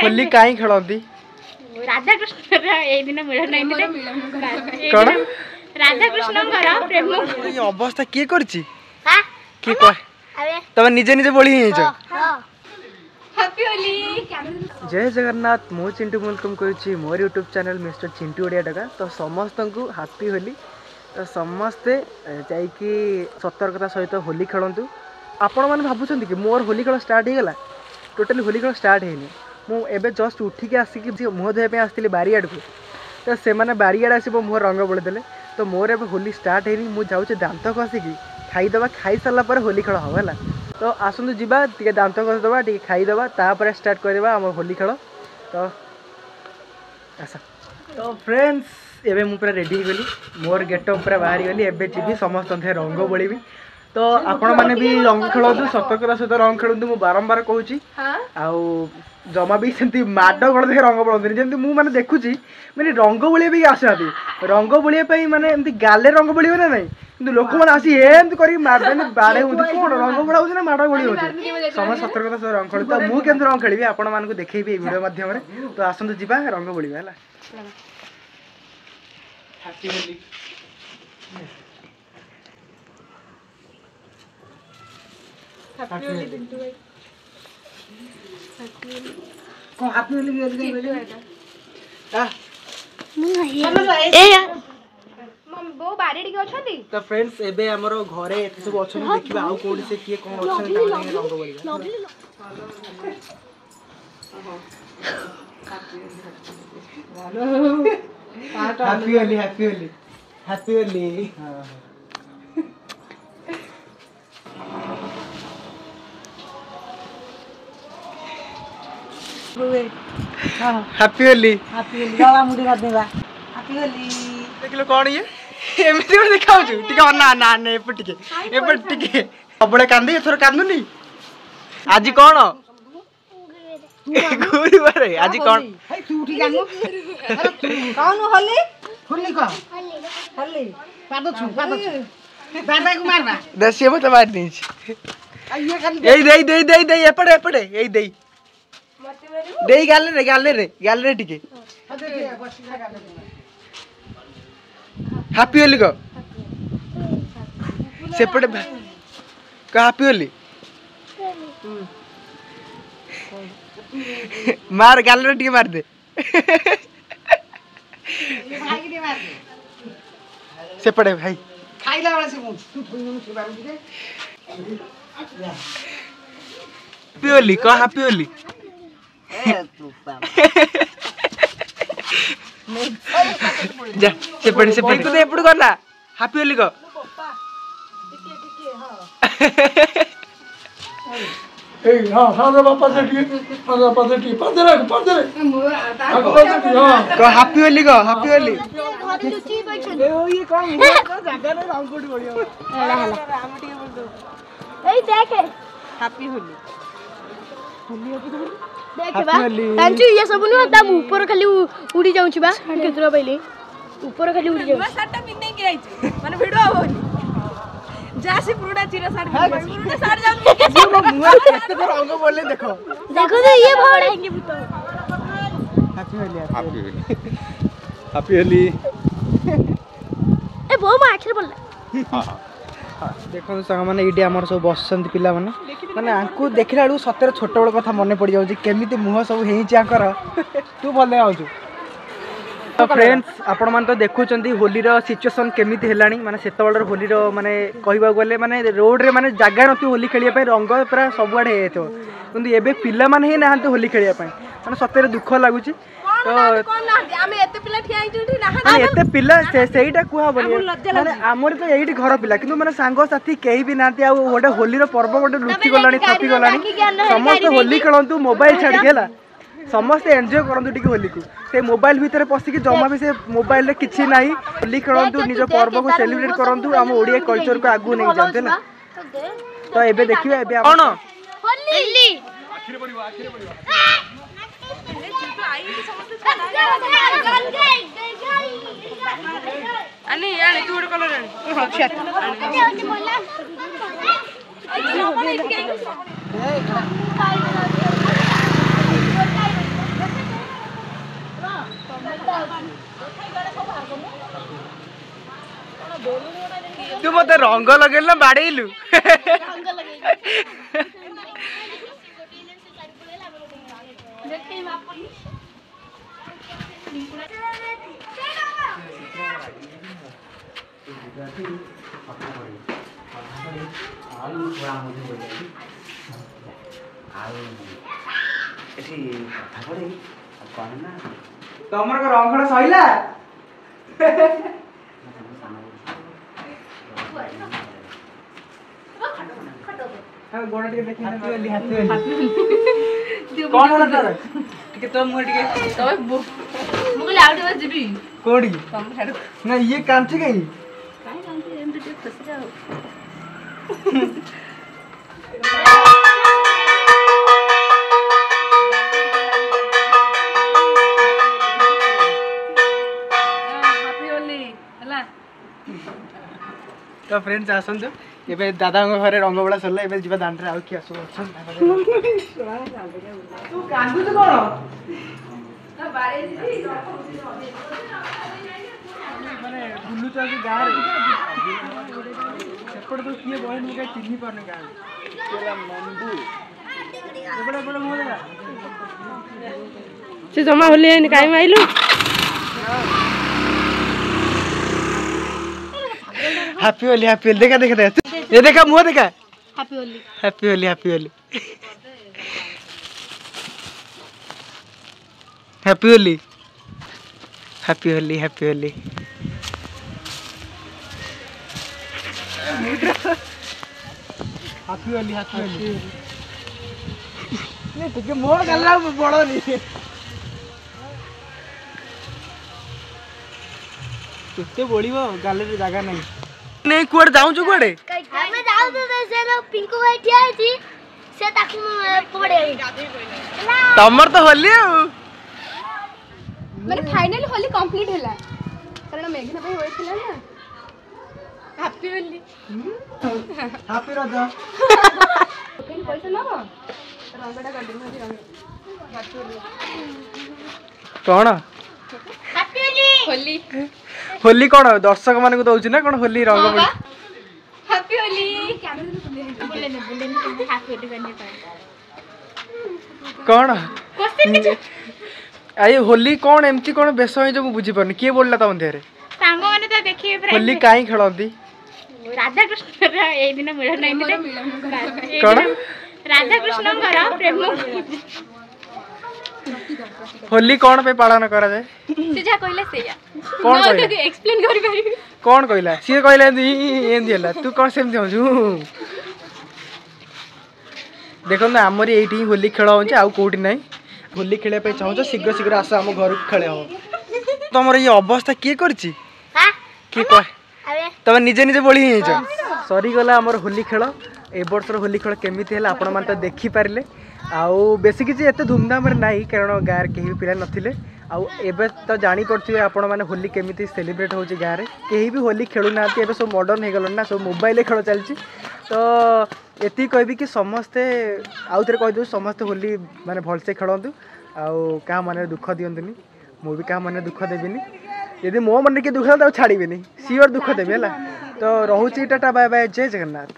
होली काई खेलती राधा कृष्ण ए दिन मिलन नहीं कौन राधा कृष्ण प्रेम अवस्था किए करछि की कह तब निजे निजे बोली ही छ हैप्पी होली जय जगन्नाथ मो चिंटू वेलकम करुच्ची मोर YouTube channel mister Chintu Odia टका तो समस्त को हैप्पी होली तो समस्ते जाइकी सतर्कता सहित होली खेलतु आपण मैंने भावुं कि मोर होली खेल स्टार्ट हो गला टोटाली होली खेल स्टार्ट है मुझे जस्ट उठिकी आसिकी मुह धोया आसती बारियाड़ को तो से बारियाड़ आस मुह रंग बोलीदे तो मोर ए होली स्टार्ट है मुझे जाऊँ दांत घसिकी खाईदे खाई सारा होली खेल हम है तो आसतु जीवा टे दांत घसीदे टे खाईदे तापर स्टार्ट करदे आम होली खेल तो आस तो फ्रेंड्स एवं मुझे रेडी गली मोर गेटअप पूरा बाहरी गली एवं जी समस्त रंग बोली तो आपण मैंने भी रंग खेलतु सतर्कता सहित रंग खेलतु मुझे बारंबार कहूँ आउ जमा भी सेमती माड गड़ देखे रंग बोलते जमी मुझे देखुची मैंने रंग बोलिया भी आसना रंग बोलिया माने एमती गाले रंग बोलिए ना नहीं कि लोक मैंने आसी एमती कर बाड़े होती कौन रंग बोड़ा हो माड़ गोड़ी हो समस्त सतर्कता सहित रंग खेल तो मुझे केमती रंग खेली आपण मानक देखी वीडियो माध्यम तो आसतु जीवा रंग बोलिया है हैप्पी होली हैप्पी होली पिंटू भाई को हैप्पी होली ए यार बो बारे टिके अछंती तो फ्रेंड्स एबे हमरो घरे एते सब अछन देखिबा आउ कोडी से किए कोन अछन ताने रंग बोलिबा happy Holi happy Holi happy Holi हां हैप्पी होली गला मुड़ी कर देबा हैप्पी होली देखलो कोन ये एमिति कोन देखाउ छु टिका ना ना ने एपटिके सबले कांदी एथर कांदुनी आज कोन गुरुवार आज कोन हे तू उठी कांदु कौन होली होली को होली पादो छु बाबा को मारबा दसिए मत मार दी ये खाली दे एपड़े एई दे देई गाले रे टिके हैप्पी होली को सेपटे का हैप्पी होली मार गाले रे टिके मार दे सेपटे भाई खाइला वाला से मु से बारू दे हैप्पी होली का हैप्पी होली जा सेपटे तो एपड़ करला हैप्पी होली को ए हां सादा बापा से टी पंदरे को हैप्पी होली लुची बैठन ए ओ ये कौन तो जागा रे रंग कोडी बढ़िया हला राम टी बोल दो ए देख हैप्पी होली देखबा तांचू ये सब नु ता ऊपर खाली उड़ी जाउँ छी बा केतरा पहिले ऊपर खाली उड़ी जाउँ साटा पिन नहीं गिराई माने भिडो होनी जासी पुरुडा चिरा साट पुरुडा साट जाउ मुआ केते तो रंग बोले देखो तो ये भड़ाएंगे भूत हैप्पी होली ए बो मा आखिर बोलला देखो सांग माने इडी हमर सब बसंत पिला माने माने आंकु देखिला बेलू सତରେ छोट बड़ कथा मने पड़ जाउची केमिति मुह सब हेइची आंकर तू बोले आउछु तो फ्रेंड्स आपण मान तो देखुचंदी होली रो सिचुएशन केमिति हेलानी माने सेत बड़ होली रो माने कहबा गले माने रोड रे माने जागा नथि होली खेलिया पे रंग पूरा सब आडे हेतो किंतु एबे पिला माने हे नाहंते होली खेलिया पे माने सତରେ दुख लागुची तो कोन ना आमे एते पिला ठियाई जुठी ना एते पिला सेईटा कुहा बनी माने हमर तो एईटी घर पिला किंतु माने सांग साथी केही भी नांती आ गोटे होली रो पर्व गोटे लुचि गलानी थपी गलानी समस्त होली खेलंतु मोबाइल छाड़ी गेला समस्त एंजॉय करंतु टिके होली को से मोबाइल भीतर पसिकी जमा भी से मोबाइल रे किछि नाही होली खेलंतु निज पर्व को सेलिब्रेट करंतु हम ओडिया कल्चर को आगु नहीं जानते ना तो एबे देखिबा एबे कोन होली आखिर पड़िबो अनि यानी तू उड़ कलर मत रंग लगेल ना बाड़ेलु तमर को रंगड़ा सहिला गोड़ टिके देखि कौन होला तार टिके तो मुह टिके तबे मु कहले आउट बस जीबी कोडी तम हेड ना ये कांची गई काई कांची एम टिके फस जाओ हैप्पी होली हला तो फ्रेंड्स आसंतु एबे दादा घरे रंग बड़ा सरला एबे जीवा दांड रे आउ कि आसो अछन तू कांदु तो कोन ना बारे जी माने बुल्लू चा के गार सेपड़ तो किए बहन मुके चिन्नी परने गार केला मंदू एबड़ा बड़ा मोला से जमा होले न काई माइलु हैप्पी होली देखा देखा देखा ये देखा मुंह देखा happy Holi happy Holi happy Holi happy Holi happy Holi happy Holi happy Holi happy Holi नहीं तो के मोर गल्ला बड़ो नहीं कितने बोलिबो गाले रे जगह नहीं नहीं कुआड़ जाऊं जो कुआड़े हमें जाऊ तो से लो पिंकू भाई ठिया छी से ताकू पड़े तमर तो होली माने फाइनल होली कंप्लीट होला कारण मेघना भाई होइथिला ना हैप्पी होली हैप्पी राजा केन पैसा न रंगडा गड्डी में रंग कौन हैप्पी होली होली कौन दर्शक मान को दउछि ना कौन होली रंग हैप्पी होली कैमरा बोले हैप्पी होली करने कौन आई होली कौन एमती कौन बेस हो जो बुझी परनी के बोलला त मंथे रे सांग माने तो देखिए होली काई खेलंती राधा कृष्ण रा ए दिन मिलन नहीं कौन राधा कृष्ण कर प्रेम होली कौन पे पालन करा जाए से जा कहले सेया कौन कहले तो एक्सप्लेन करि पारि कौन कहला सी कहला एंदी हला तू कौन सेमती होजू देखो ना हमर एठी होली खेल होछ आ कोठी नाही होली खेले पे चाहू शीघ्र शीघ्र आस हम घर खेले हो तमर ये अवस्था के करछि हां के कह तब निजे निजे बोली छ सरी गला हमर होली खेल ए वर्षर होली खेल केमिति हला आपण मान तो देखि पारले आउ बेसी किसी एते धूमधाम रे नाही कारण गार केही पिला नथिले आउ एबे तो जानी पड़थिबे आपण माने होली केमिति सेलिब्रेट होछि गार रे केही भी होली खेलु नाती एबे सब मॉडर्न हे गलन ना सब मोबाइल खेल चलछि तो एति कहबी कि समस्ते आउ थरे कह दउ समस्ते होली माने भलसे खेलंतु आउ का माने दुख दियंतुनी मु भी का माने दुख देबिनी यदि मो मन के दुख त छाड़ीबेनी सियोर दुख देबे हला तो रहउछि टाटा बाय बाय जय जगन्नाथ।